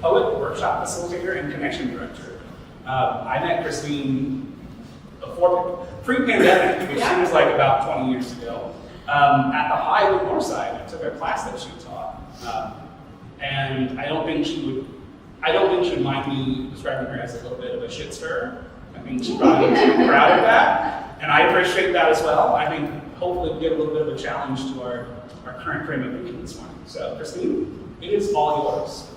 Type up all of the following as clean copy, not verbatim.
Poet, workshop facilitator, and connection director. I met Christine pre-pandemic, which seems like about 20 years ago, at the Highland Northside. I took a class that she taught, and I don't think she would mind me describing her as a little bit of a shit stirrer. I think she's probably proud of that, and I appreciate that as well. I think hopefully we get a little bit of a challenge to our current frame of thinking this morning. So, Christine, it is all yours.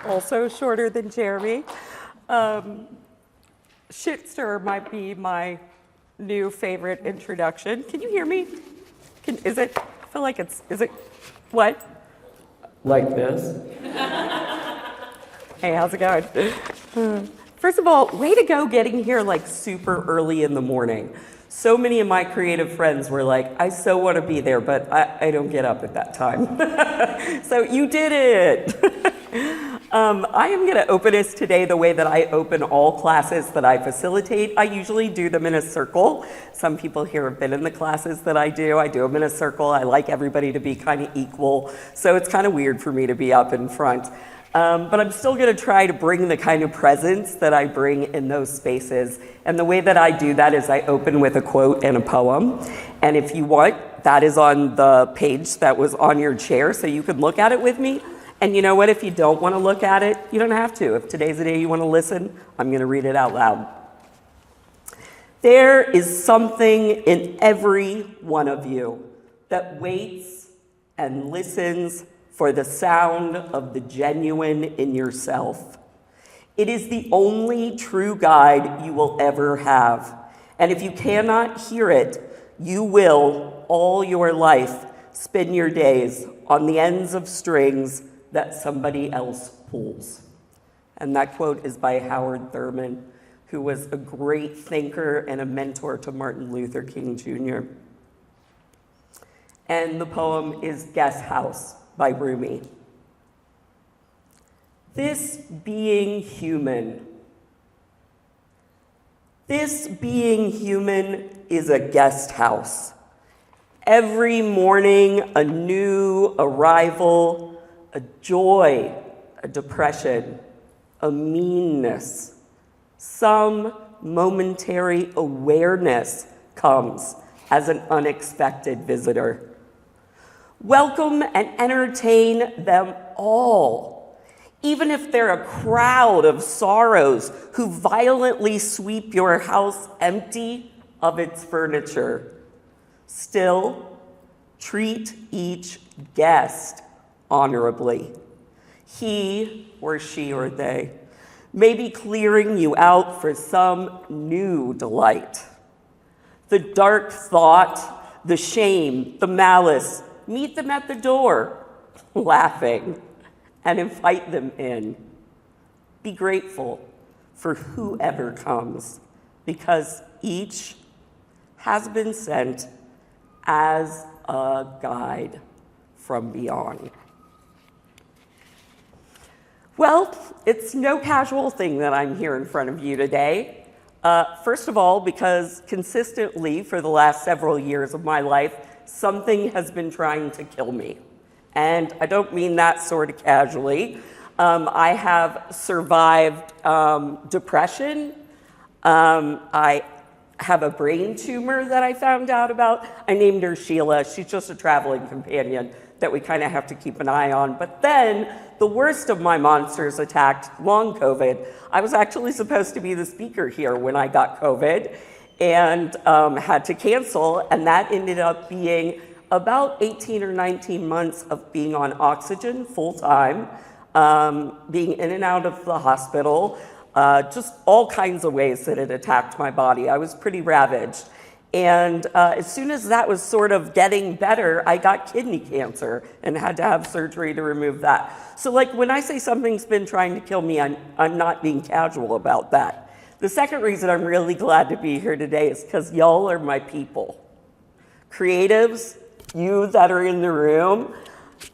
Also shorter than Jeremy. Shitster might be my new favorite introduction. Can you hear me? I feel like is it, what? Like this? Hey, how's it going? First of all, way to go getting here like super early in the morning. So many of my creative friends were like, I so want to be there, but I don't get up at that time. So you did it. I am going to open us today the way that I open all classes that I facilitate. I usually do them in a circle. Some people here have been in the classes that I do. I do them in a circle. I like everybody to be kind of equal. So it's kind of weird for me to be up in front. But I'm still going to try to bring the kind of presence that I bring in those spaces. And the way that I do that is I open with a quote and a poem. And if you want, that is on the page that was on your chair, so you can look at it with me. And you know what? If you don't want to look at it, you don't have to. If today's the day you want to listen, I'm going to read it out loud. There is something in every one of you that waits and listens for the sound of the genuine in yourself. It is the only true guide you will ever have. And if you cannot hear it, you will, all your life, spend your days on the ends of strings that somebody else pulls. And that quote is by Howard Thurman, who was a great thinker and a mentor to Martin Luther King Jr. And the poem is Guest House by Rumi. This being human is a guest house. Every morning, a new arrival, a joy, a depression, a meanness. Some momentary awareness comes as an unexpected visitor. Welcome and entertain them all, even if they're a crowd of sorrows who violently sweep your house empty of its furniture. Still, treat each guest honorably. He or she or they may be clearing you out for some new delight. The dark thought, the shame, the malice, meet them at the door, laughing, and invite them in. Be grateful for whoever comes, because each has been sent as a guide from beyond. Well, it's no casual thing that I'm here in front of you today. First of all, because consistently for the last several years of my life, something has been trying to kill me. And I don't mean that sort of casually. I have survived depression. I have a brain tumor that I found out about. I named her Sheila. She's just a traveling companion that we kind of have to keep an eye on. But then the worst of my monsters attacked long COVID. I was actually supposed to be the speaker here when I got COVID and had to cancel. And that ended up being about 18 or 19 months of being on oxygen full time, being in and out of the hospital. just all kinds of ways that it attacked my body. I was pretty ravaged. And as soon as that was sort of getting better, I got kidney cancer and had to have surgery to remove that. So like when I say something's been trying to kill me, I'm not being casual about that. The second reason I'm really glad to be here today is because y'all are my people. Creatives, you that are in the room,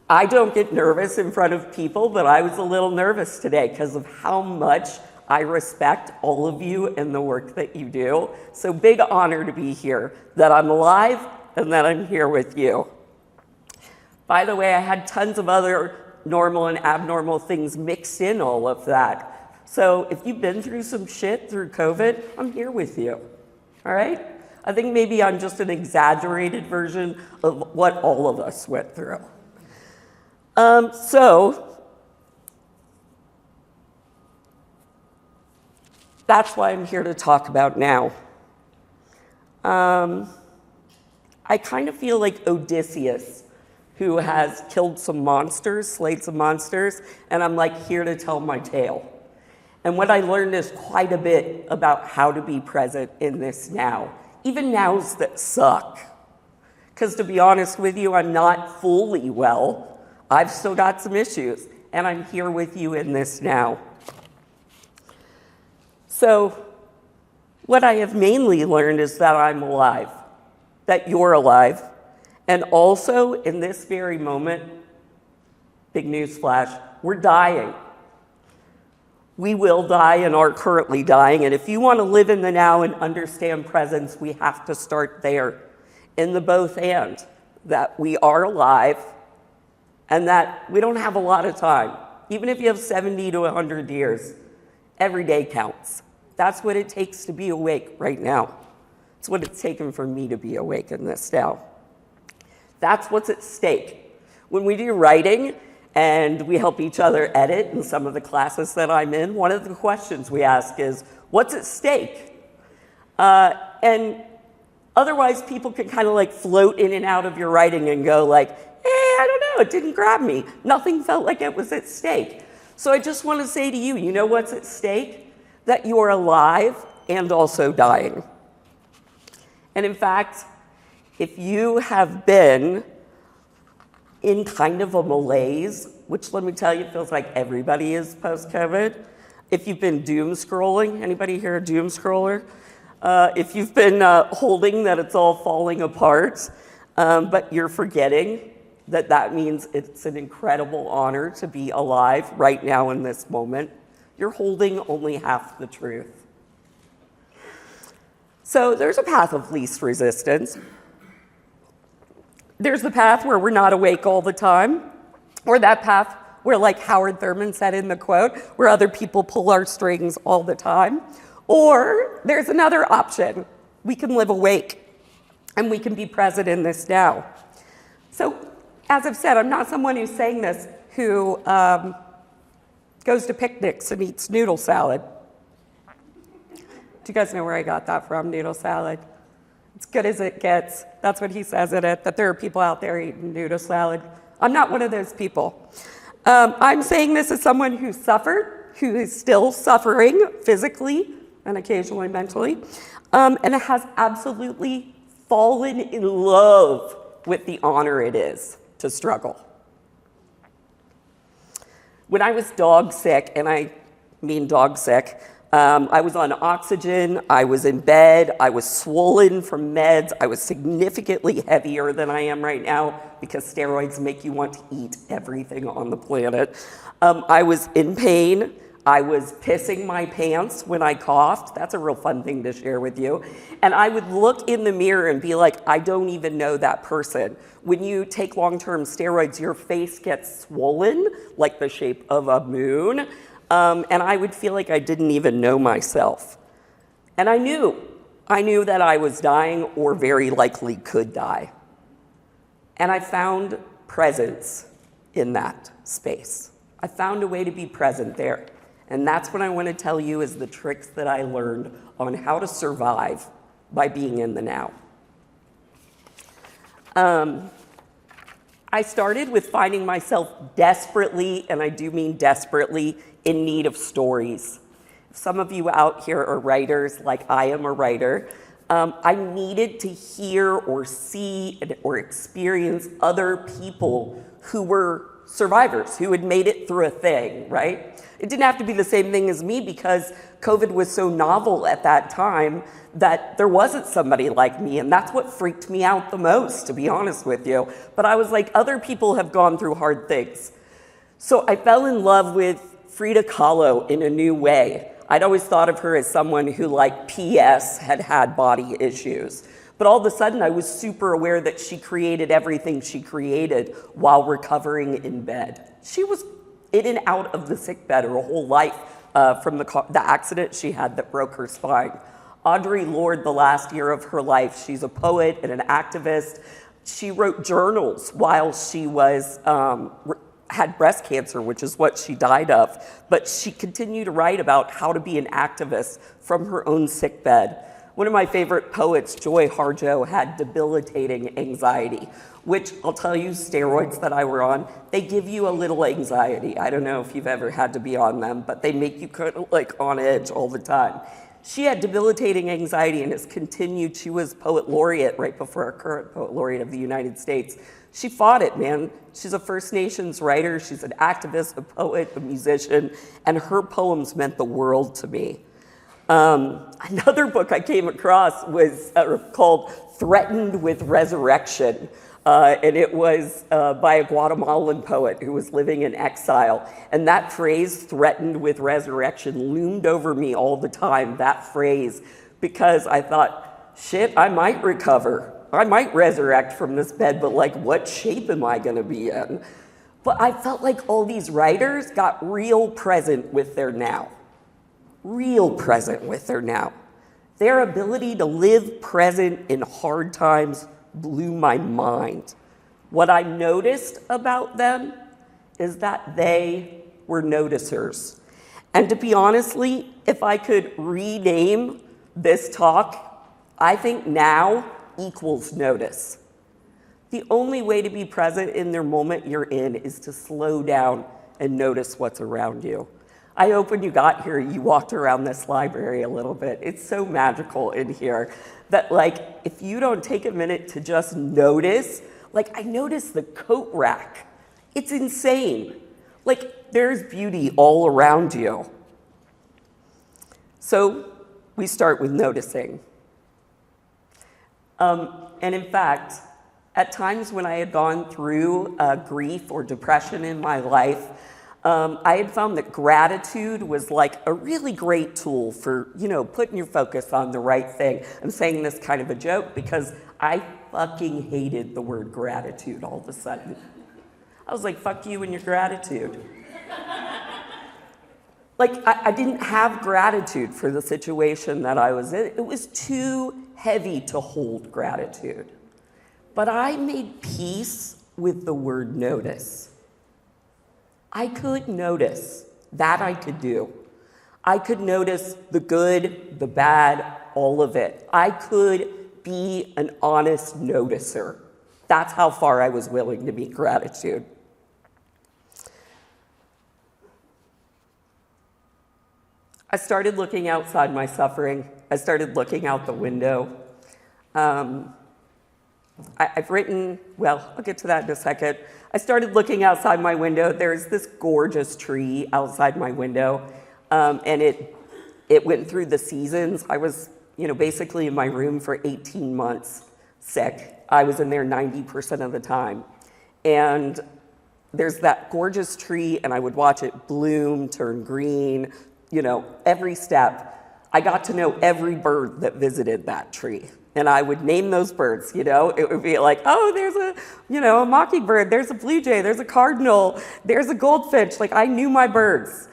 I don't get nervous in front of people, but I was a little nervous today because of how much I respect all of you and the work that you do. So big honor to be here, that I'm alive and that I'm here with you. By the way, I had tons of other normal and abnormal things mixed in all of that. So if you've been through some shit through COVID, I'm here with you, all right? I think maybe I'm just an exaggerated version of what all of us went through. That's why I'm here to talk about now. I kind of feel like Odysseus, who has killed some monsters, slayed some monsters, and I'm like here to tell my tale. And what I learned is quite a bit about how to be present in this now, even nows that suck. Because to be honest with you, I'm not fully well. I've still got some issues, and I'm here with you in this now. So what I have mainly learned is that I'm alive, that you're alive, and also in this very moment, big news flash, we're dying. We will die and are currently dying, and if you want to live in the now and understand presence, we have to start there, in the both and, that we are alive and that we don't have a lot of time. Even if you have 70 to 100 years, every day counts. That's what it takes to be awake right now. It's what it's taken for me to be awake in this now. That's what's at stake. When we do writing and we help each other edit in some of the classes that I'm in, one of the questions we ask is, what's at stake? And otherwise people can kind of like float in and out of your writing and go like, I don't know, it didn't grab me. Nothing felt like it was at stake. So I just want to say to you, you know what's at stake? That you are alive and also dying. And in fact, if you have been in kind of a malaise, which let me tell you, feels like everybody is post-COVID. If you've been doom scrolling, anybody here a doom scroller? If you've been holding that it's all falling apart, but you're forgetting that means it's an incredible honor to be alive right now in this moment. You're holding only half the truth. So there's a path of least resistance. There's the path where we're not awake all the time, or that path where, like Howard Thurman said in the quote, where other people pull our strings all the time. Or there's another option. We can live awake, and we can be present in this now. So, as I've said, I'm not someone who's saying this who goes to picnics and eats noodle salad. Do you guys know where I got that from, noodle salad? It's good as it gets. That's what he says in it, that there are people out there eating noodle salad. I'm not one of those people. I'm saying this as someone who suffered, who is still suffering physically and occasionally mentally, and has absolutely fallen in love with the honor it is to struggle. When I was dog sick, and I mean dog sick, I was on oxygen, I was in bed, I was swollen from meds, I was significantly heavier than I am right now because steroids make you want to eat everything on the planet. I was in pain, I was pissing my pants when I coughed. That's a real fun thing to share with you. And I would look in the mirror and be like, I don't even know that person. When you take long-term steroids, your face gets swollen, like the shape of a moon. And I would feel like I didn't even know myself. And I knew that I was dying or very likely could die. And I found presence in that space. I found a way to be present there. And that's what I want to tell you is the tricks that I learned on how to survive by being in the now. I started with finding myself desperately, and I do mean desperately, in need of stories. some of you out here are writers, like I am a writer. I needed to hear or see or experience other people who were survivors, who had made it through a thing, right? It didn't have to be the same thing as me because COVID was so novel at that time that there wasn't somebody like me, and that's what freaked me out the most, to be honest with you. But I was like, other people have gone through hard things. So I fell in love with Frida Kahlo in a new way. I'd always thought of her as someone who, like PS, had had body issues. But all of a sudden, I was super aware that she created everything she created while recovering in bed. She was in and out of the sick bed her whole life from the accident she had that broke her spine. Audre Lorde, the last year of her life, she's a poet and an activist. She wrote journals while she was had breast cancer, which is what she died of. But she continued to write about how to be an activist from her own sick bed. One of my favorite poets, Joy Harjo, had debilitating anxiety, which I'll tell you, steroids that I were on, they give you a little anxiety. I don't know if you've ever had to be on them, but they make you kind of like on edge all the time. She had debilitating anxiety and has continued. She was poet laureate right before our current poet laureate of the United States. She fought it, man. She's a First Nations writer. She's an activist, a poet, a musician, and her poems meant the world to me. Another book I came across was called Threatened with Resurrection. And it was by a Guatemalan poet who was living in exile. And that phrase, threatened with resurrection, loomed over me all the time, that phrase, because I thought, shit, I might recover. I might resurrect from this bed, but like, what shape am I gonna be in? But I felt like all these writers got real present with their now. Real present with their now. Their ability to live present in hard times blew my mind. What I noticed about them is that they were noticers. And to be honestly, if I could rename this talk, I think now equals notice. The only way to be present in their moment you're in is to slow down and notice what's around you. I hope when you got here, you walked around this library a little bit. It's so magical in here that, like, if you don't take a minute to just notice, like, I noticed the coat rack. It's insane. Like, there's beauty all around you. So we start with noticing. And in fact, at times when I had gone through grief or depression in my life, I had found that gratitude was like a really great tool for, putting your focus on the right thing. I'm saying this kind of a joke because I fucking hated the word gratitude all of a sudden. I was like, fuck you and your gratitude. Like, I didn't have gratitude for the situation that I was in. It was too heavy to hold gratitude. But I made peace with the word notice. I could notice. That I could do. I could notice the good, the bad, all of it. I could be an honest noticer. That's how far I was willing to be gratitude. I started looking outside my suffering. I started looking out the window. I've written, well, I'll get to that in a second. I started looking outside my window. There's this gorgeous tree outside my window, and it went through the seasons. I was, basically in my room for 18 months sick. I was in there 90% of the time. And there's that gorgeous tree, and I would watch it bloom, turn green, every step. I got to know every bird that visited that tree. And I would name those birds, It would be like, oh, there's a mockingbird, there's a blue jay, there's a cardinal, there's a goldfinch. Like, I knew my birds.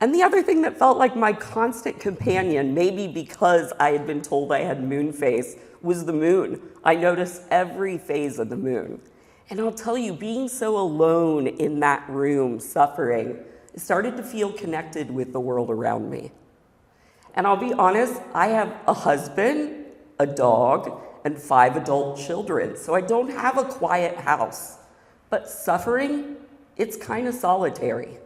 And the other thing that felt like my constant companion, maybe because I had been told I had moon phase, was the moon. I noticed every phase of the moon. And I'll tell you, being so alone in that room, suffering, I started to feel connected with the world around me. And I'll be honest, I have a husband, a dog, and 5 adult children. So I don't have a quiet house. But suffering, it's kind of solitary.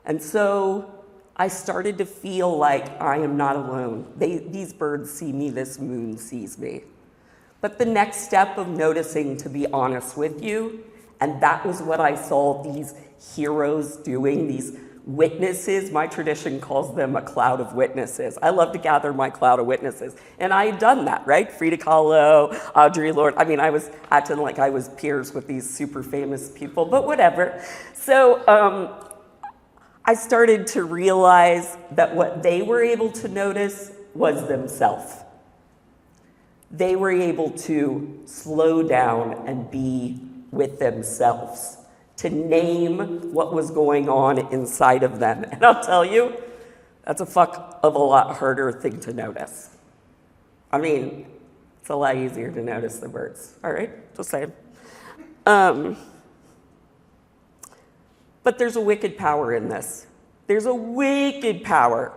And so I started to feel like I am not alone. These birds see me, this moon sees me. But the next step of noticing, to be honest with you, and that was what I saw these heroes doing, these witnesses. My tradition calls them a cloud of witnesses. I love to gather my cloud of witnesses. And I had done that, right? Frida Kahlo, Audre Lorde. I mean, I was acting like I was peers with these super famous people, but whatever. So I started to realize that what they were able to notice was themselves. They were able to slow down and be with themselves, to name what was going on inside of them. And I'll tell you, that's a fuck of a lot harder thing to notice. I mean, it's a lot easier to notice the birds, all right? Just saying. But there's a wicked power in this. There's a wicked power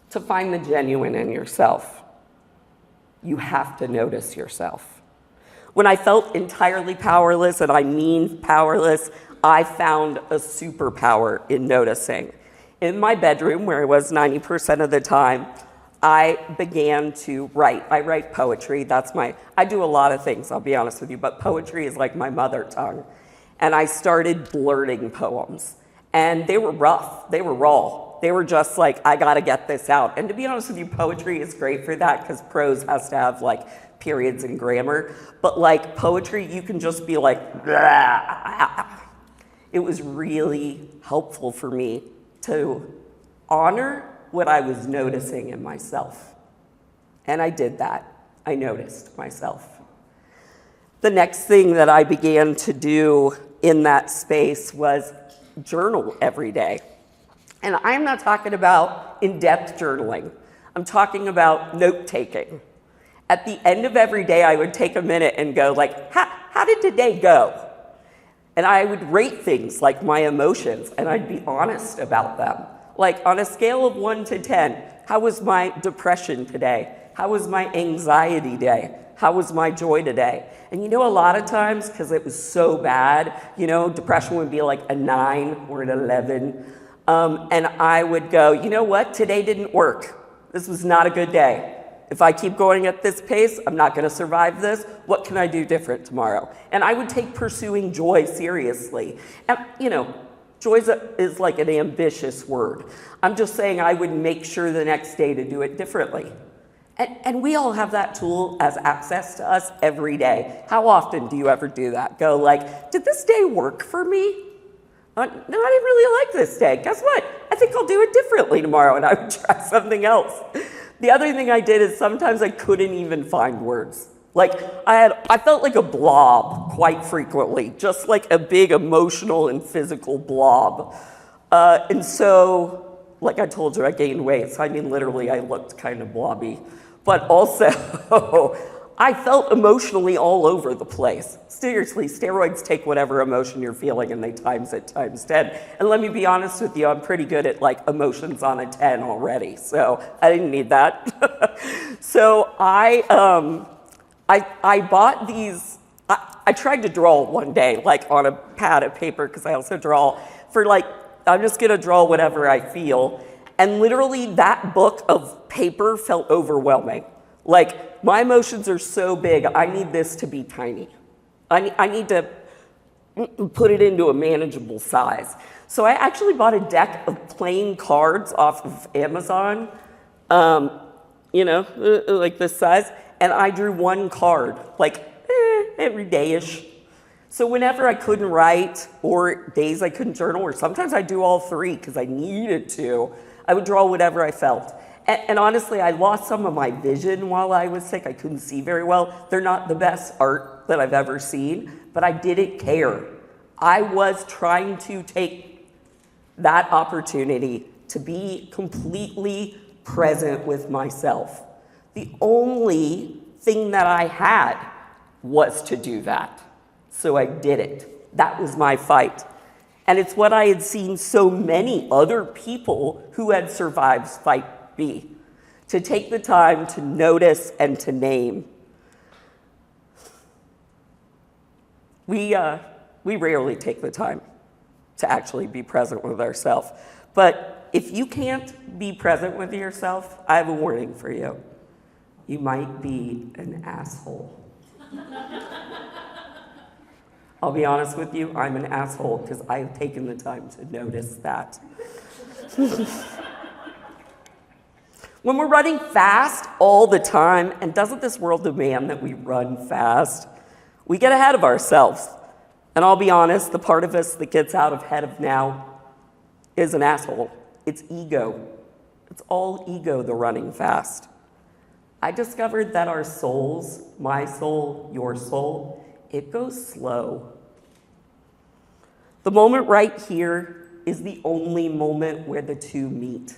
to find the genuine in yourself. You have to notice yourself. When I felt entirely powerless, and I mean powerless, I found a superpower in noticing. In my bedroom, where I was 90% of the time, I began to write. I write poetry. I do a lot of things, I'll be honest with you, but poetry is like my mother tongue. And I started blurting poems. And they were rough, they were raw. They were just like, I gotta get this out. And to be honest with you, poetry is great for that because prose has to have like periods and grammar. But like poetry, you can just be like, blah. It was really helpful for me to honor what I was noticing in myself. And I did that. I noticed myself. The next thing that I began to do in that space was journal every day. And I'm not talking about in-depth journaling. I'm talking about note-taking. At the end of every day, I would take a minute and go like, how did today go? And I would rate things like my emotions, and I'd be honest about them. Like on a scale of 1 to 10, how was my depression today? How was my anxiety day? How was my joy today? And you know, a lot of times, because it was so bad, you know, depression would be like a 9 or an 11. And I would go, you know what? Today didn't work. This was not a good day. If I keep going at this pace, I'm not going to survive this. What can I do different tomorrow? And I would take pursuing joy seriously. And, you know, joy is like an ambitious word. I'm just saying I would make sure the next day to do it differently. And we all have that tool as access to us every day. How often do you ever do that? Go like, did this day work for me? No, I didn't really like this day. Guess what? I think I'll do it differently tomorrow, and I would try something else. The other thing I did is sometimes I couldn't even find words. Like I felt like a blob quite frequently, just like a big emotional and physical blob. And so, like I told you, I gained weight. So I mean, literally, I looked kind of blobby. But also, I felt emotionally all over the place. Seriously, steroids take whatever emotion you're feeling and they times it times 10. And let me be honest with you, I'm pretty good at like emotions on a 10 already. So I didn't need that. So I bought these, I tried to draw one day, like on a pad of paper, because I also draw for like, I'm just gonna draw whatever I feel. And literally that book of paper felt overwhelming. Like, my emotions are so big, I need this to be tiny. I need to put it into a manageable size. So I actually bought a deck of plain cards off of Amazon, you know, like this size, and I drew one card, like every day-ish. So whenever I couldn't write, or days I couldn't journal, or sometimes I do all three because I needed to, I would draw whatever I felt. And honestly, I lost some of my vision while I was sick. I couldn't see very well. They're not the best art that I've ever seen, but I didn't care. I was trying to take that opportunity to be completely present with myself. The only thing that I had was to do that. So I did it. That was my fight. And it's what I had seen so many other people who had survived fight be, to take the time to notice and to name. We rarely take the time to actually be present with ourselves. But if you can't be present with yourself, I have a warning for you. You might be an asshole. I'll be honest with you, I'm an asshole because I've taken the time to notice that. When we're running fast all the time, and doesn't this world demand that we run fast, we get ahead of ourselves. And I'll be honest, the part of us that gets out ahead of now is an asshole. It's ego. It's all ego, the running fast. I discovered that our souls, my soul, your soul, it goes slow. The moment right here is the only moment where the two meet.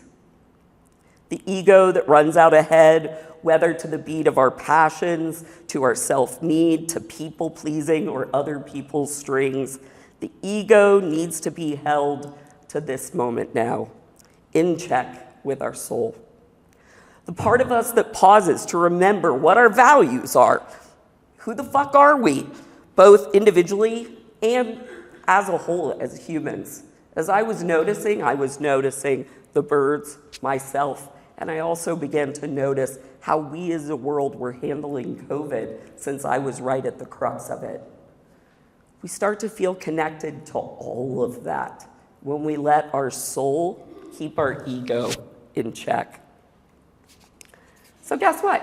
The ego that runs out ahead, whether to the beat of our passions, to our self-need, to people-pleasing or other people's strings, the ego needs to be held to this moment now, in check with our soul. The part of us that pauses to remember what our values are. Who the fuck are we, both individually and as a whole, as humans? As I was noticing the birds, myself, and I also began to notice how we as a world were handling COVID since I was right at the crux of it. We start to feel connected to all of that when we let our soul keep our ego in check. So guess what?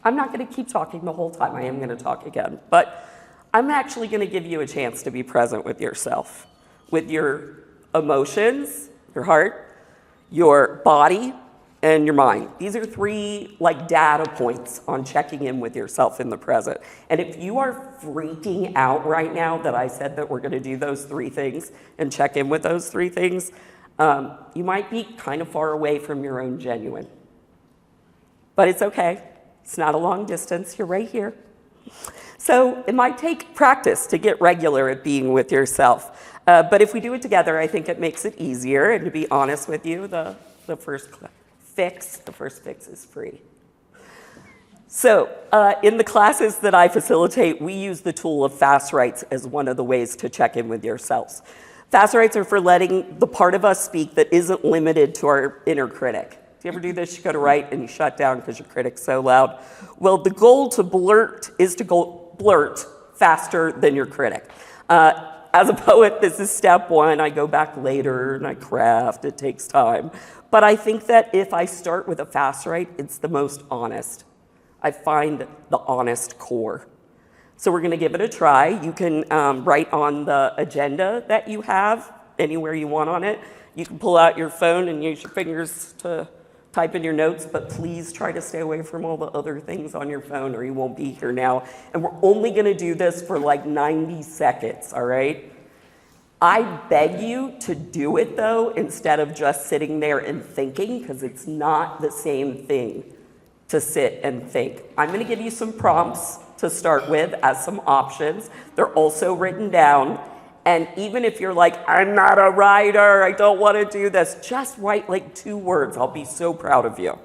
I'm not going to keep talking the whole time. I am going to talk again. But I'm actually going to give you a chance to be present with yourself, with your emotions, your heart, your body, and your mind. These are three data points on checking in with yourself in the present. And if you are freaking out right now that I said that we're going to do those three things and check in with those three things, you might be kind of far away from your own genuine. But it's okay. It's not a long distance. You're right here. So it might take practice to get regular at being with yourself. But if we do it together, I think it makes it easier. And to be honest with you, the first fix is free. So in the classes that I facilitate, we use the tool of fast writes as one of the ways to check in with yourselves. Fast writes are for letting the part of us speak that isn't limited to our inner critic. Do you ever do this? You go to write and you shut down because your critic's so loud. Well, the goal to blurt is to blurt faster than your critic. As a poet, this is step one. I go back later and I craft. It takes time. But I think that if I start with a fast write, it's the most honest. I find the honest core. So we're going to give it a try. You can write on the agenda that you have, anywhere you want on it. You can pull out your phone and use your fingers to type in your notes, but please try to stay away from all the other things on your phone or you won't be here now. And we're only going to do this for 90 seconds, all right? I beg you to do it, though, instead of just sitting there and thinking, because it's not the same thing to sit and think. I'm going to give you some prompts to start with as some options. They're also written down. And even if you're like, I'm not a writer, I don't want to do this, just write 2 words. I'll be so proud of you.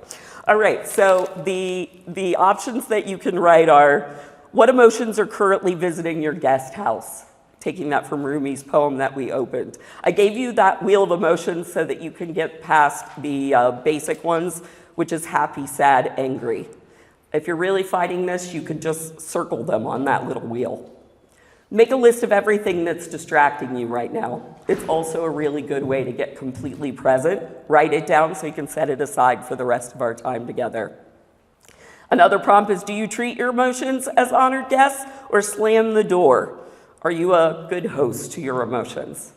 All right, so the options that you can write are, what emotions are currently visiting your guest house? Taking that from Rumi's poem that we opened. I gave you that wheel of emotions so that you can get past the basic ones, which is happy, sad, angry. If you're really fighting this, you can just circle them on that little wheel. Make a list of everything that's distracting you right now. It's also a really good way to get completely present. Write it down so you can set it aside for the rest of our time together. Another prompt is, do you treat your emotions as honored guests or slam the door? Are you a good host to your emotions?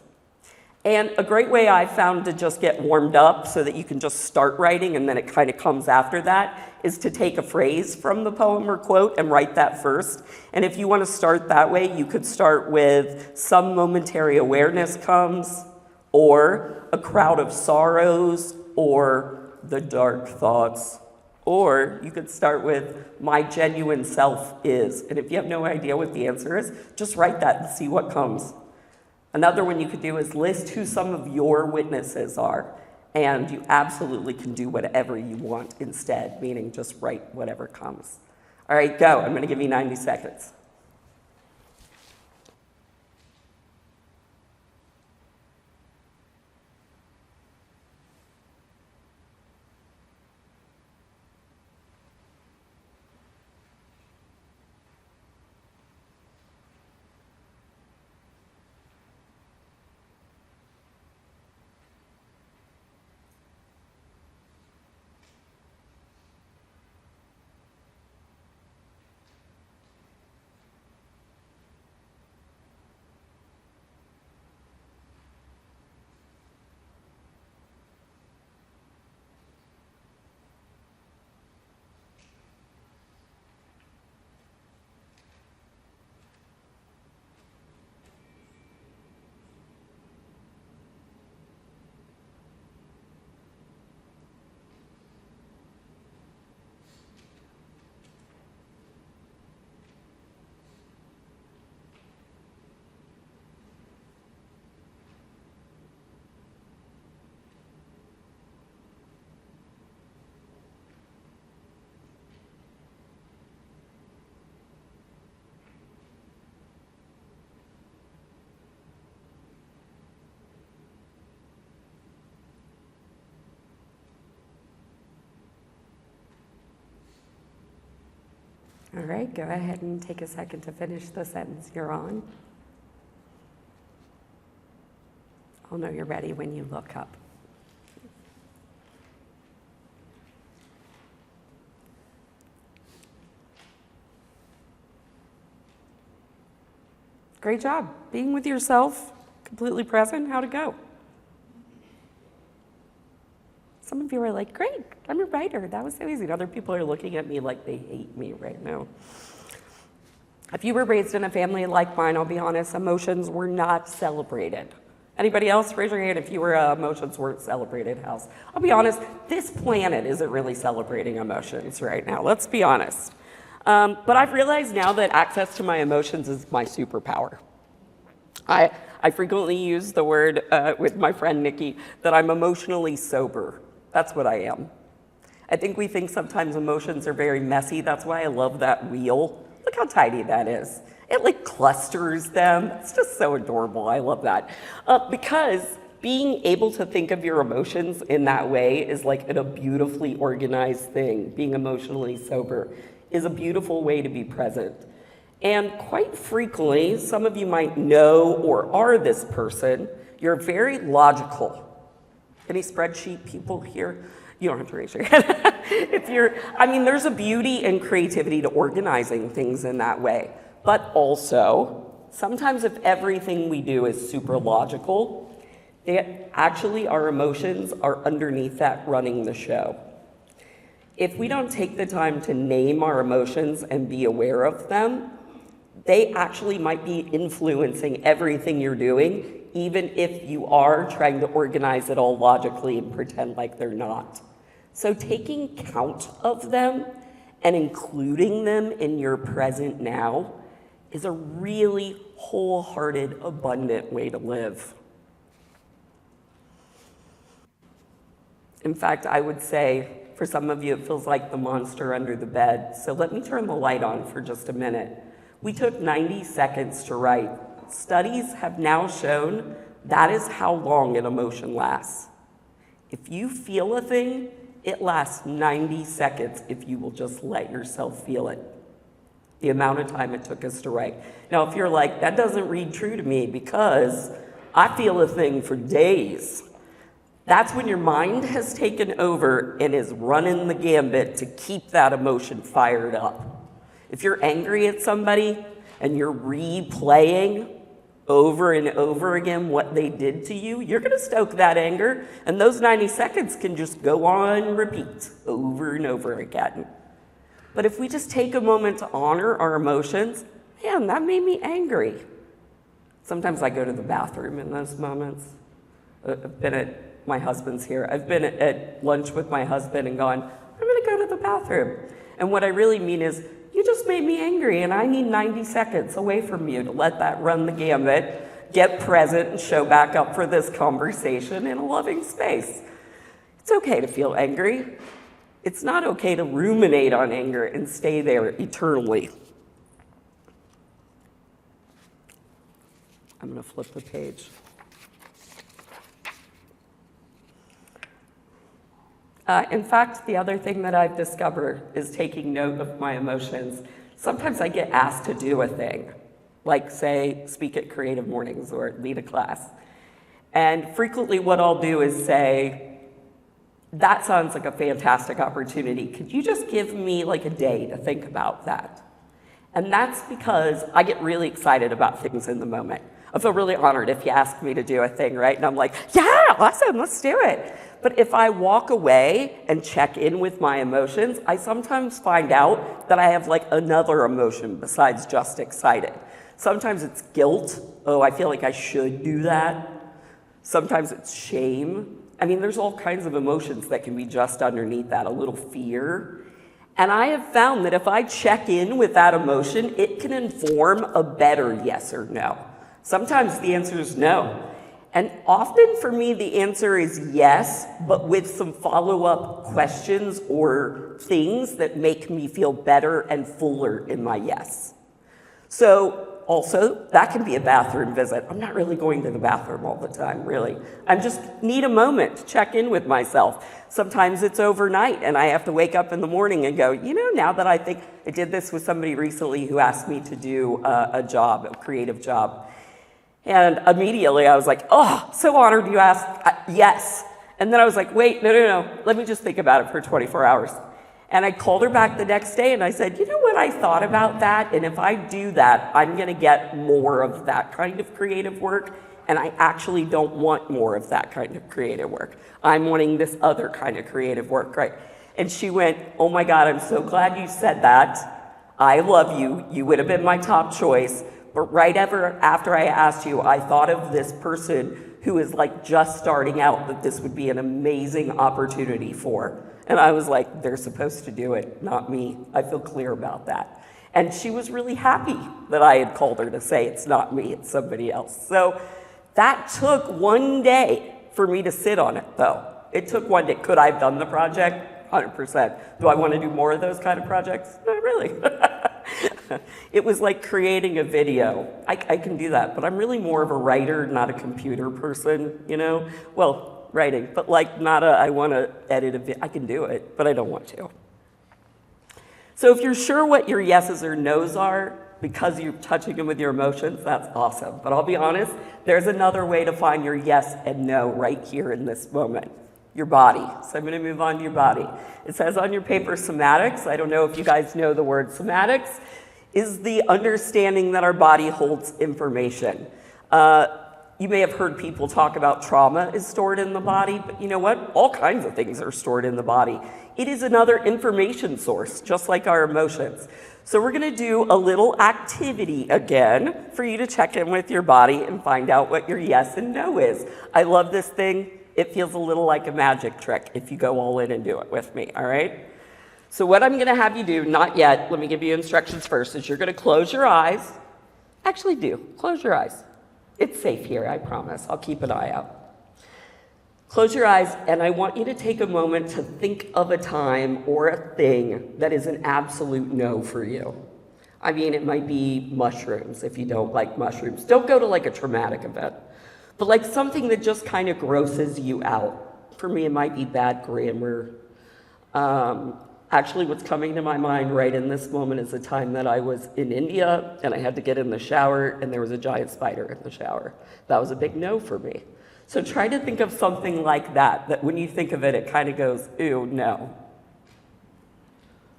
And a great way I found to just get warmed up so that you can just start writing and then it kind of comes after that is to take a phrase from the poem or quote and write that first. And if you want to start that way, you could start with some momentary awareness comes, or a crowd of sorrows, or the dark thoughts. Or you could start with, my genuine self is. And if you have no idea what the answer is, just write that and see what comes. Another one you could do is list who some of your witnesses are. And you absolutely can do whatever you want instead, meaning just write whatever comes. All right, go. I'm going to give you 90 seconds. All right, go ahead and take a second to finish the sentence you're on. I'll know you're ready when you look up. Great job. Being with yourself, completely present. How'd it go? Some of you are like, great, I'm a writer. That was so easy. And other people are looking at me like they hate me right now. If you were raised in a family like mine, I'll be honest, emotions were not celebrated. Anybody else? Raise your hand if you were emotions weren't celebrated house. I'll be honest, this planet isn't really celebrating emotions right now. Let's be honest. But I've realized now that access to my emotions is my superpower. I frequently use the word with my friend Nikki that I'm emotionally sober. That's what I am. I think we think sometimes emotions are very messy. That's why I love that wheel. Look how tiny that is. It like clusters them. It's just so adorable. I love that. Because being able to think of your emotions in that way is like a beautifully organized thing. Being emotionally sober is a beautiful way to be present. And quite frequently, some of you might know or are this person, you're very logical. Any spreadsheet people here? You don't have to raise your hand. There's a beauty and creativity to organizing things in that way. But also, sometimes if everything we do is super logical, actually our emotions are underneath that running the show. If we don't take the time to name our emotions and be aware of them, they actually might be influencing everything you're doing, even if you are trying to organize it all logically and pretend like they're not. So taking count of them and including them in your present now is a really wholehearted, abundant way to live. In fact, I would say, for some of you, it feels like the monster under the bed. So let me turn the light on for just a minute. We took 90 seconds to write. Studies have now shown that is how long an emotion lasts. If you feel a thing, it lasts 90 seconds if you will just let yourself feel it. The amount of time it took us to write. Now, if you're like, that doesn't read true to me because I feel a thing for days, that's when your mind has taken over and is running the gambit to keep that emotion fired up. If you're angry at somebody and you're replaying over and over again what they did to you, you're gonna stoke that anger, and those 90 seconds can just go on repeat over and over again. But if we just take a moment to honor our emotions, man, that made me angry. Sometimes I go to the bathroom in those moments. I've been at my husband's here. I've been at lunch with my husband and gone, I'm gonna go to the bathroom. And what I really mean is, you just made me angry and I need 90 seconds away from you to let that run the gambit, get present and show back up for this conversation in a loving space. It's okay to feel angry. It's not okay to ruminate on anger and stay there eternally. I'm gonna flip the page. In fact, the other thing that I've discovered is taking note of my emotions. Sometimes I get asked to do a thing, like say, speak at Creative Mornings or lead a class. And frequently what I'll do is say, that sounds like a fantastic opportunity. Could you just give me like a day to think about that? And that's because I get really excited about things in the moment. I feel really honored if you ask me to do a thing, right? And I'm like, yeah, awesome, let's do it. But if I walk away and check in with my emotions, I sometimes find out that I have like another emotion besides just excited. Sometimes it's guilt. Oh, I feel like I should do that. Sometimes it's shame. I mean, there's all kinds of emotions that can be just underneath that, a little fear. And I have found that if I check in with that emotion, it can inform a better yes or no. Sometimes the answer is no. And often for me, the answer is yes, but with some follow-up questions or things that make me feel better and fuller in my yes. So also, that can be a bathroom visit. I'm not really going to the bathroom all the time, really. I just need a moment to check in with myself. Sometimes it's overnight and I have to wake up in the morning and go, now that I think, I did this with somebody recently who asked me to do a creative job. And immediately I was like, oh, so honored you asked, yes. And then I was like, wait, no, let me just think about it for 24 hours. And I called her back the next day and I said, you know what, I thought about that, and if I do that, I'm gonna get more of that kind of creative work, and I actually don't want more of that kind of creative work. I'm wanting this other kind of creative work, right? And she went, oh my God, I'm so glad you said that. I love you, you would have been my top choice, but right after I asked you, I thought of this person who is like just starting out that this would be an amazing opportunity for. And I was like, they're supposed to do it, not me. I feel clear about that. And she was really happy that I had called her to say it's not me, it's somebody else. So that took one day for me to sit on it, though. It took one day. Could I have done the project? 100%. Do I want to do more of those kind of projects? Not really. It was like creating a video. I can do that, but I'm really more of a writer, not a computer person, Well, writing, but like not I want to edit a video. I can do it, but I don't want to. So if you're sure what your yeses or nos are because you're touching them with your emotions, that's awesome. But I'll be honest, there's another way to find your yes and no right here in this moment. Your body. So I'm going to move on to your body. It says on your paper somatics. I don't know if you guys know the word somatics. Is the understanding that our body holds information. You may have heard people talk about trauma is stored in the body, but you know what? All kinds of things are stored in the body. It is another information source, just like our emotions. So we're gonna do a little activity again for you to check in with your body and find out what your yes and no is. I love this thing. It feels a little like a magic trick if you go all in and do it with me, all right? So what I'm gonna have you do, not yet, let me give you instructions first, is you're gonna close your eyes. Actually close your eyes. It's safe here, I promise. I'll keep an eye out. Close your eyes, and I want you to take a moment to think of a time or a thing that is an absolute no for you. I mean, it might be mushrooms if you don't like mushrooms. Don't go to like a traumatic event, but like something that just kind of grosses you out. For me, it might be bad grammar. Actually, what's coming to my mind right in this moment is the time that I was in India and I had to get in the shower and there was a giant spider in the shower. That was a big no for me. So try to think of something like that when you think of it, it kind of goes, ew, no.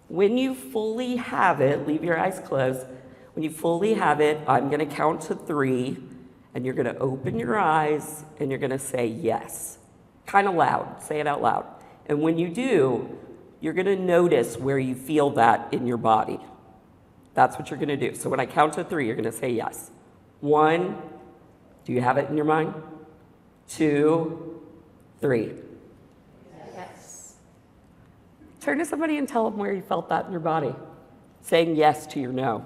When you fully have it, leave your eyes closed. When you fully have it, I'm going to count to 3 and you're going to open your eyes and you're going to say yes. Kind of loud. Say it out loud. And when you do, you're going to notice where you feel that in your body. That's what you're going to do. So when I count to 3, you're going to say yes. 1, do you have it in your mind? 2, 3. Yes. Turn to somebody and tell them where you felt that in your body. Saying yes to your no.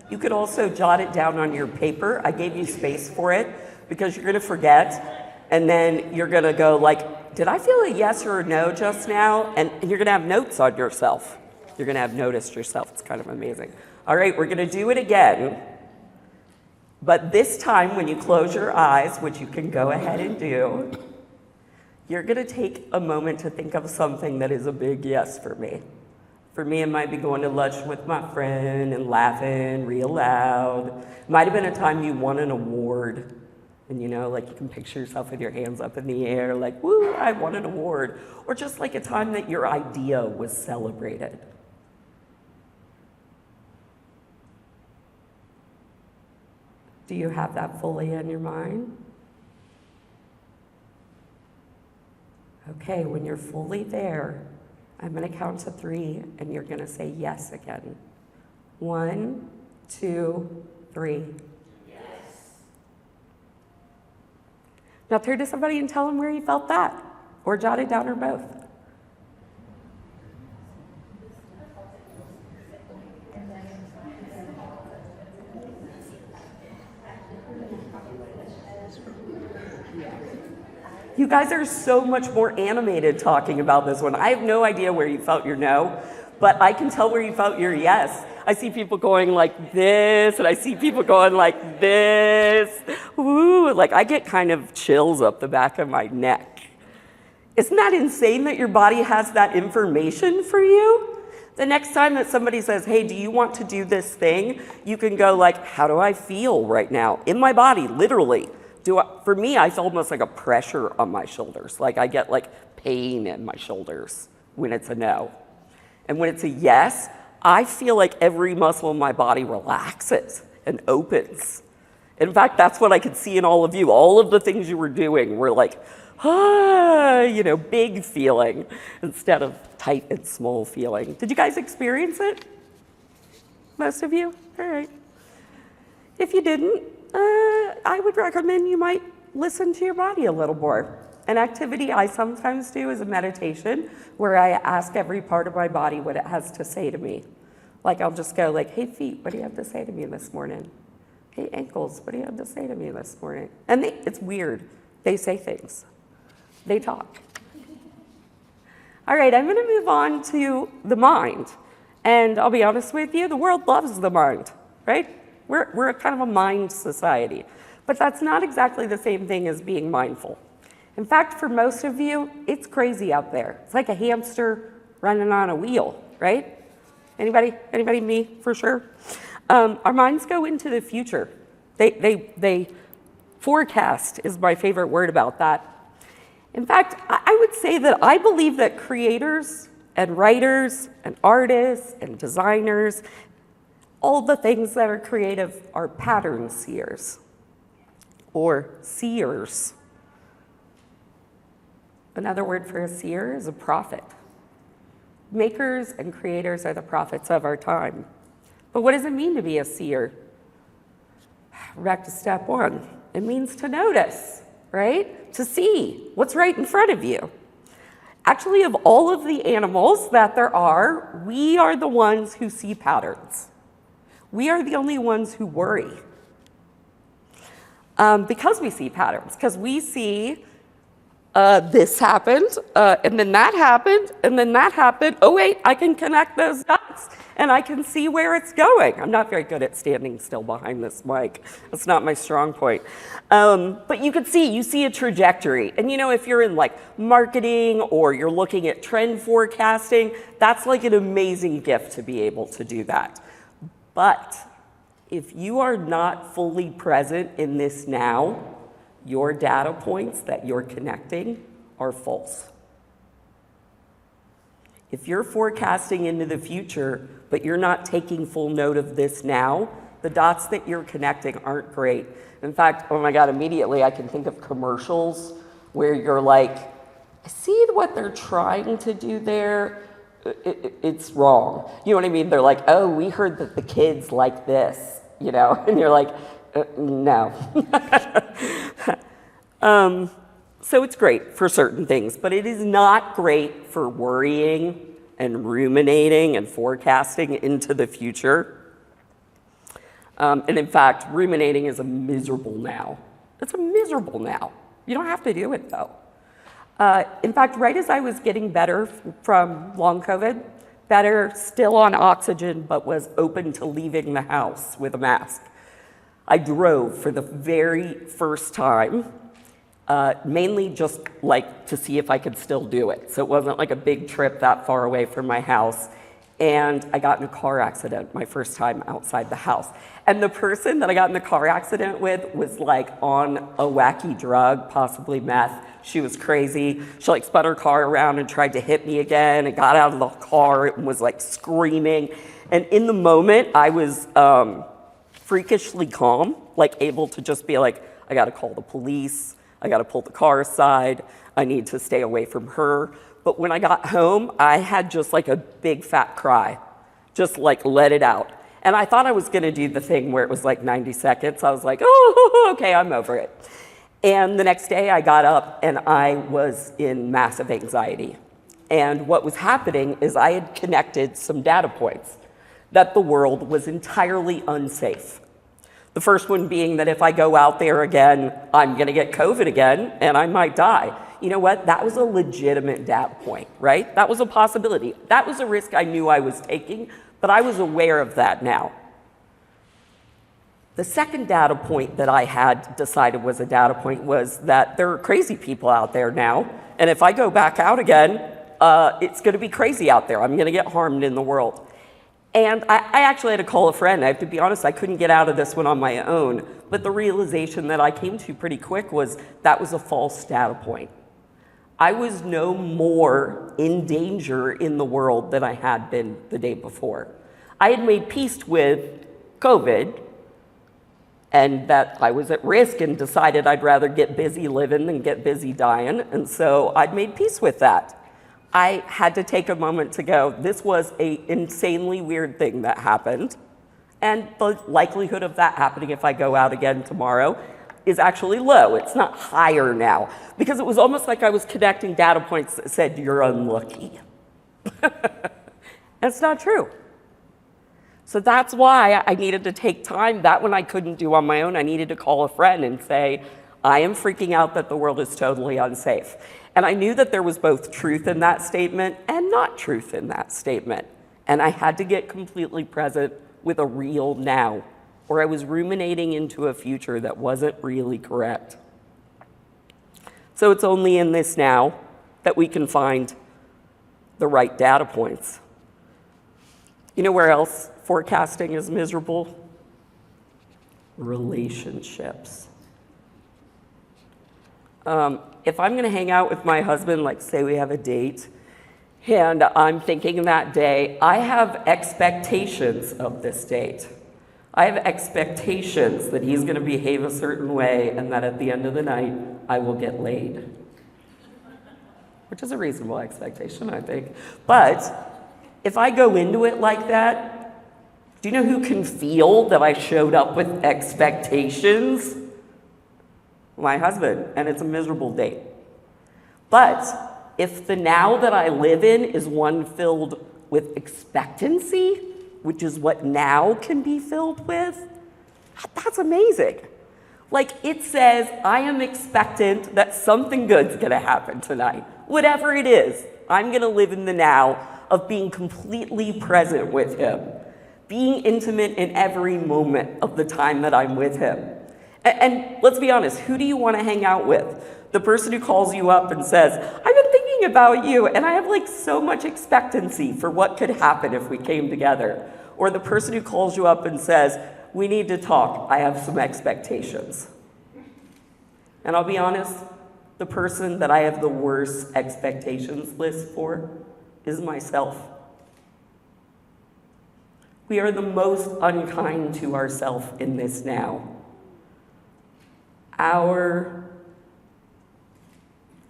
You could also jot it down on your paper. I gave you space for it because you're going to forget, and then you're going to go like, did I feel a yes or a no just now? And you're going to have notes on yourself. You're going to have noticed yourself. It's kind of amazing. All right, we're going to do it again. But this time, when you close your eyes, which you can go ahead and do, you're going to take a moment to think of something that is a big yes for me. For me, it might be going to lunch with my friend and laughing real loud. It might have been a time you won an award. And like you can picture yourself with your hands up in the air, like, woo, I won an award. Or just like a time that your idea was celebrated. Do you have that fully in your mind? Okay, when you're fully there, I'm going to count to 3, and you're going to say yes again. 1, 2, 3. Yes. Now turn to somebody and tell them where you felt that, or jot it down, or both. You guys are so much more animated talking about this one. I have no idea where you felt your no, but I can tell where you felt your yes. I see people going like this, and I see people going like this. Woo, like I get kind of chills up the back of my neck. Isn't that insane that your body has that information for you? The next time that somebody says, hey, do you want to do this thing? You can go like, how do I feel right now? In my body, literally. For me, I feel almost like a pressure on my shoulders. Like I get like pain in my shoulders when it's a no. And when it's a yes, I feel like every muscle in my body relaxes and opens. In fact, that's what I could see in all of you. All of the things you were doing were like, big feeling instead of tight and small feeling. Did you guys experience it? Most of you? All right. If you didn't, I would recommend you might listen to your body a little more. An activity I sometimes do is a meditation where I ask every part of my body what it has to say to me. Like I'll just go like, hey feet, what do you have to say to me this morning? Hey ankles, what do you have to say to me this morning? And it's weird. They say things. They talk. All right, I'm gonna move on to the mind. And I'll be honest with you, the world loves the mind, right? We're a kind of a mind society. But that's not exactly the same thing as being mindful. In fact, for most of you, it's crazy out there. It's like a hamster running on a wheel, right? Anybody, me, for sure? Our minds go into the future. They forecast is my favorite word about that. In fact, I would say that I believe that creators and writers and artists and designers, all the things that are creative are pattern seers or seers. Another word for a seer is a prophet. Makers and creators are the prophets of our time. But what does it mean to be a seer? We're back to step one. It means to notice, right? To see what's right in front of you. Actually, of all of the animals that there are, we are the ones who see patterns. We are the only ones who worry. Because we see patterns, because we see this happened, and then that happened, and then that happened. Oh wait, I can connect those dots, and I can see where it's going. I'm not very good at standing still behind this mic. That's not my strong point. But you see a trajectory. And if you're in like marketing or you're looking at trend forecasting, that's like an amazing gift to be able to do that. But if you are not fully present in this now, your data points that you're connecting are false. If you're forecasting into the future, but you're not taking full note of this now, the dots that you're connecting aren't great. In fact, oh my God, immediately I can think of commercials where you're like, I see what they're trying to do there. It's wrong. You know what I mean? They're like, oh, we heard that the kids like this, and you're like, no. So it's great for certain things, but it is not great for worrying and ruminating and forecasting into the future. And in fact, ruminating is a miserable now. It's a miserable now. You don't have to do it though. In fact, right as I was getting better from long COVID, better, still on oxygen, but was open to leaving the house with a mask, I drove for the very first time, mainly just like to see if I could still do it. So it wasn't like a big trip that far away from my house. And I got in a car accident my first time outside the house. And the person that I got in the car accident with was like on a wacky drug, possibly meth. She was crazy. She like spun her car around and tried to hit me again and got out of the car and was like screaming. And in the moment, I was freakishly calm, like able to just be like, I gotta call the police. I gotta pull the car aside. I need to stay away from her. But when I got home, I had just like a big fat cry, just like let it out. And I thought I was gonna do the thing where it was like 90 seconds. I was like, oh, okay, I'm over it. And the next day I got up and I was in massive anxiety. And what was happening is I had connected some data points that the world was entirely unsafe. The first one being that if I go out there again, I'm gonna get COVID again and I might die. you know what, that was a legitimate data point, right? That was a possibility. That was a risk I knew I was taking, but I was aware of that now. The second data point that I had decided was a data point was that there are crazy people out there now, and if I go back out again, it's going to be crazy out there. I'm going to get harmed in the world. And I actually had to call a friend. I have to be honest, I couldn't get out of this one on my own, but the realization that I came to pretty quick was that was a false data point. I was no more in danger in the world than I had been the day before. I had made peace with COVID, and that I was at risk and decided I'd rather get busy living than get busy dying. And so I'd made peace with that. I had to take a moment to go, this was an insanely weird thing that happened. And the likelihood of that happening if I go out again tomorrow is actually low. It's not higher now. Because it was almost like I was connecting data points that said, you're unlucky. That's not true. So that's why I needed to take time. That one I couldn't do on my own. I needed to call a friend and say, I am freaking out that the world is totally unsafe. And I knew that there was both truth in that statement and not truth in that statement. And I had to get completely present with a real now, or I was ruminating into a future that wasn't really correct. So it's only in this now that we can find the right data points. You know where else forecasting is miserable? Relationships. If I'm gonna hang out with my husband, like say we have a date, and I'm thinking that day, I have expectations of this date. I have expectations that he's gonna behave a certain way and that at the end of the night, I will get laid. Which is a reasonable expectation, I think. But if I go into it like that, do you know who can feel that I showed up with expectations? My husband, and it's a miserable date. But if the now that I live in is one filled with expectancy, which is what now can be filled with, that's amazing. Like it says, I am expectant that something good's gonna happen tonight. Whatever it is, I'm gonna live in the now of being completely present with him, being intimate in every moment of the time that I'm with him. And let's be honest, who do you want to hang out with? The person who calls you up and says, I've been thinking about you, and I have like so much expectancy for what could happen if we came together. Or the person who calls you up and says, we need to talk, I have some expectations. And I'll be honest, the person that I have the worst expectations list for is myself. We are the most unkind to ourselves in this now. Our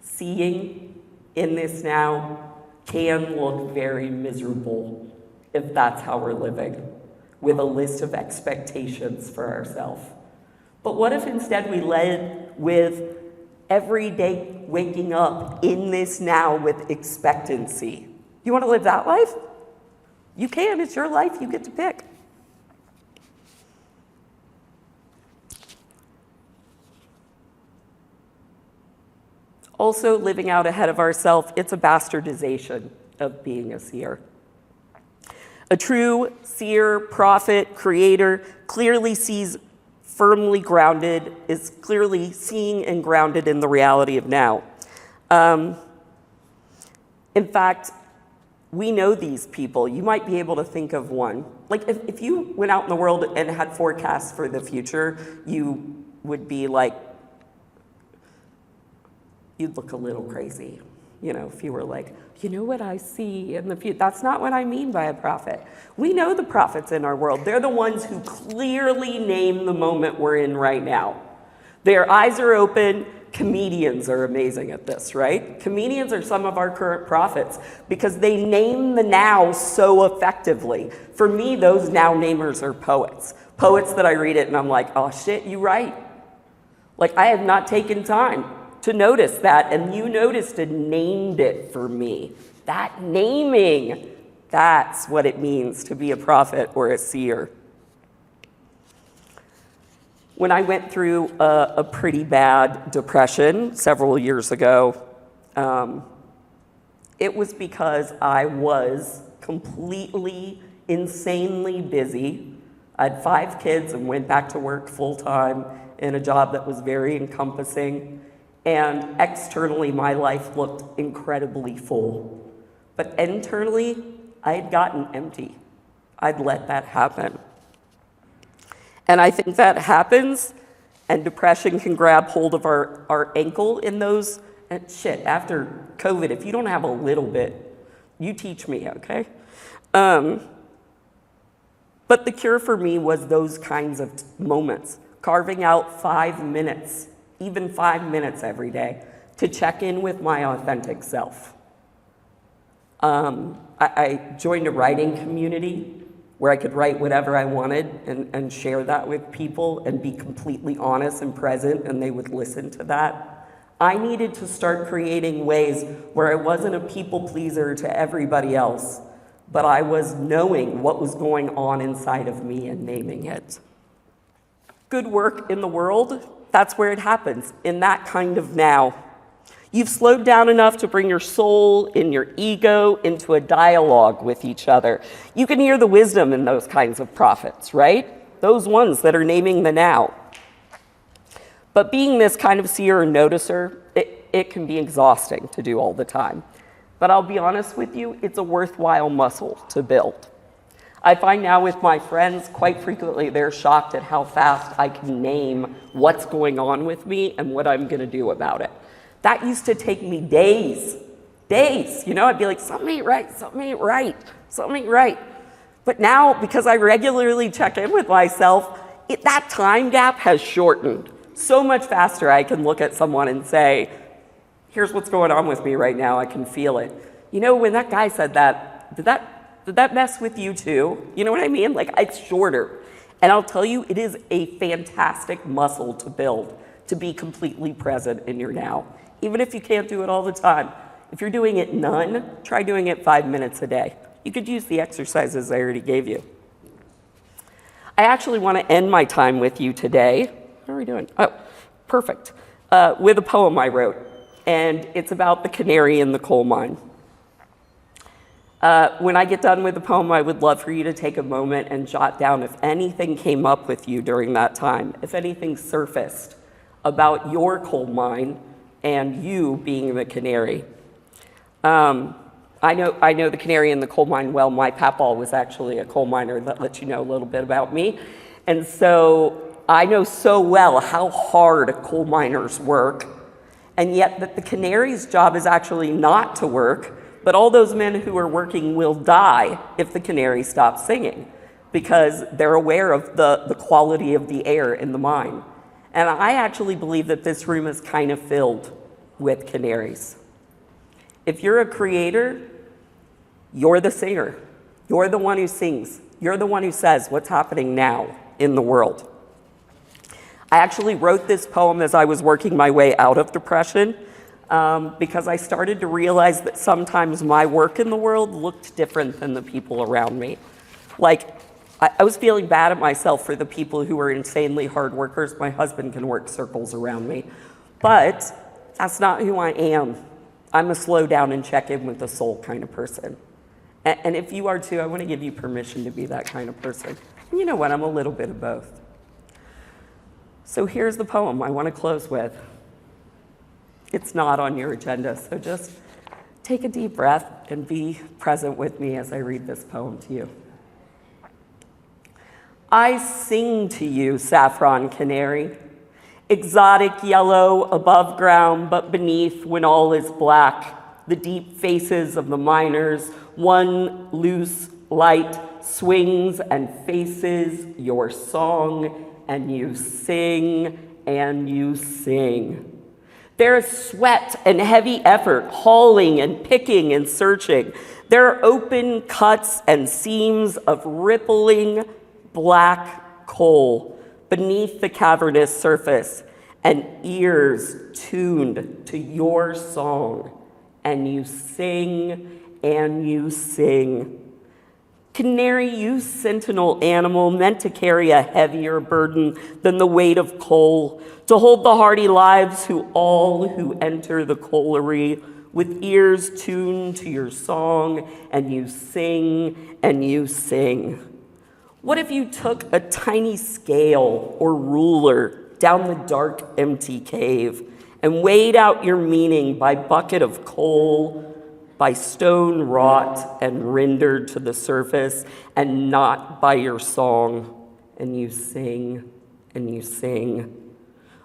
seeing in this now can look very miserable if that's how we're living, with a list of expectations for ourselves. But what if instead we led with every day waking up in this now with expectancy? You want to live that life? You can, it's your life, you get to pick. Also, living out ahead of ourselves, it's a bastardization of being a seer. A true seer, prophet, creator clearly sees firmly grounded, is clearly seeing and grounded in the reality of now. In fact, we know these people. You might be able to think of one. Like if you went out in the world and had forecasts for the future, you would be like, you'd look a little crazy, you know, if you were like, you know what I see in the future. That's not what I mean by a prophet. We know the prophets in our world. They're the ones who clearly name the moment we're in right now. Their eyes are open. Comedians are amazing at this, right? Comedians are some of our current prophets because they name the now so effectively. For me, those now namers are poets. Poets that I read it and I'm like, oh shit, you right. Like I have not taken time to notice that, and you noticed and named it for me. That naming, that's what it means to be a prophet or a seer. When I went through a pretty bad depression several years ago, It was because I was completely, insanely busy. I had 5 kids and went back to work full-time in a job that was very encompassing. And externally, my life looked incredibly full. But internally, I had gotten empty. I'd let that happen. And I think that happens, and depression can grab hold of our ankle in those. And shit, after COVID, if you don't have a little bit, you teach me, okay? But the cure for me was those kinds of moments, carving out 5 minutes, even 5 minutes every day, to check in with my authentic self. I joined a writing community where I could write whatever I wanted and share that with people and be completely honest and present, and they would listen to that. I needed to start creating ways where I wasn't a people pleaser to everybody else, but I was knowing what was going on inside of me and naming it. Good work in the world, that's where it happens, in that kind of now. You've slowed down enough to bring your soul and your ego into a dialogue with each other. You can hear the wisdom in those kinds of prophets, right? Those ones that are naming the now. But being this kind of seer or noticer, it can be exhausting to do all the time. But I'll be honest with you, it's a worthwhile muscle to build. I find now with my friends, quite frequently, they're shocked at how fast I can name what's going on with me and what I'm gonna do about it. That used to take me days. You know, I'd be like, something ain't right, something ain't right, something ain't right. But now, because I regularly check in with myself, that time gap has shortened. So much faster I can look at someone and say, here's what's going on with me right now, I can feel it. You know, when that guy said that, did that mess with you too? You know what I mean? Like, it's shorter. And I'll tell you, it is a fantastic muscle to build, to be completely present in your now. Even if you can't do it all the time. If you're doing it none, try doing it 5 minutes a day. You could use the exercises I already gave you. I actually want to end my time with you today. How are we doing? Oh, perfect. With a poem I wrote. And it's about the canary in the coal mine. When I get done with the poem, I would love for you to take a moment and jot down if anything came up with you during that time, if anything surfaced about your coal mine and you being the canary. I know the canary in the coal mine well. My papaw was actually a coal miner. That lets you know a little bit about me. And so I know so well how hard coal miners work, and yet that the canary's job is actually not to work, but all those men who are working will die if the canary stops singing, because they're aware of the quality of the air in the mine. And I actually believe that this room is kind of filled with canaries. If you're a creator, you're the singer. You're the one who sings. You're the one who says what's happening now in the world. I actually wrote this poem as I was working my way out of depression, because I started to realize that sometimes my work in the world looked different than the people around me. Like, I was feeling bad at myself for the people who are insanely hard workers. My husband can work circles around me. But that's not who I am. I'm a slow down and check in with the soul kind of person. And if you are too, I want to give you permission to be that kind of person. And you know what? I'm a little bit of both. So here's the poem I want to close with. It's not on your agenda, so just take a deep breath and be present with me as I read this poem to you. I sing to you, saffron canary, exotic yellow above ground, but beneath when all is black, the deep faces of the miners, one loose light swings and faces your song, and you sing and you sing. There is sweat and heavy effort, hauling and picking and searching. There are open cuts and seams of rippling black coal beneath the cavernous surface, and ears tuned to your song, and you sing and you sing. Canary, you sentinel animal meant to carry a heavier burden than the weight of coal, to hold the hardy lives who all who enter the coalery with ears tuned to your song, and you sing and you sing. What if you took a tiny scale or ruler down the dark, empty cave and weighed out your meaning by bucket of coal, by stone wrought and rendered to the surface, and not by your song, and you sing and you sing?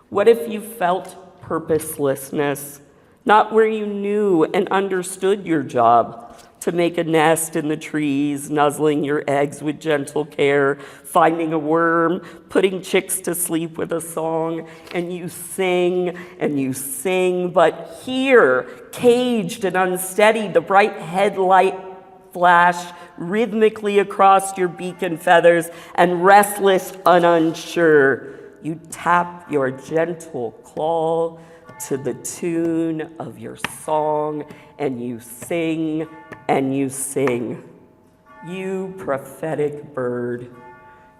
What if you felt purposelessness, not where you knew and understood your job, to make a nest in the trees, nuzzling your eggs with gentle care, finding a worm, putting chicks to sleep with a song, and you sing, but here, caged and unsteady, the bright headlight flash rhythmically across your beak and feathers, and restless and unsure, you tap your gentle claw to the tune of your song, and you sing and you sing. You prophetic bird,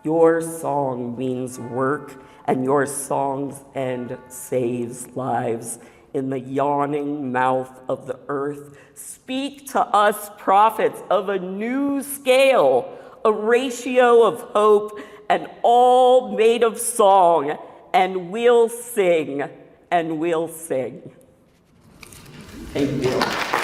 your song means work, and your song's end saves lives. In the yawning mouth of the earth, speak to us prophets of a new scale, a ratio of hope, and all made of song, and we'll sing and we'll sing. Thank you.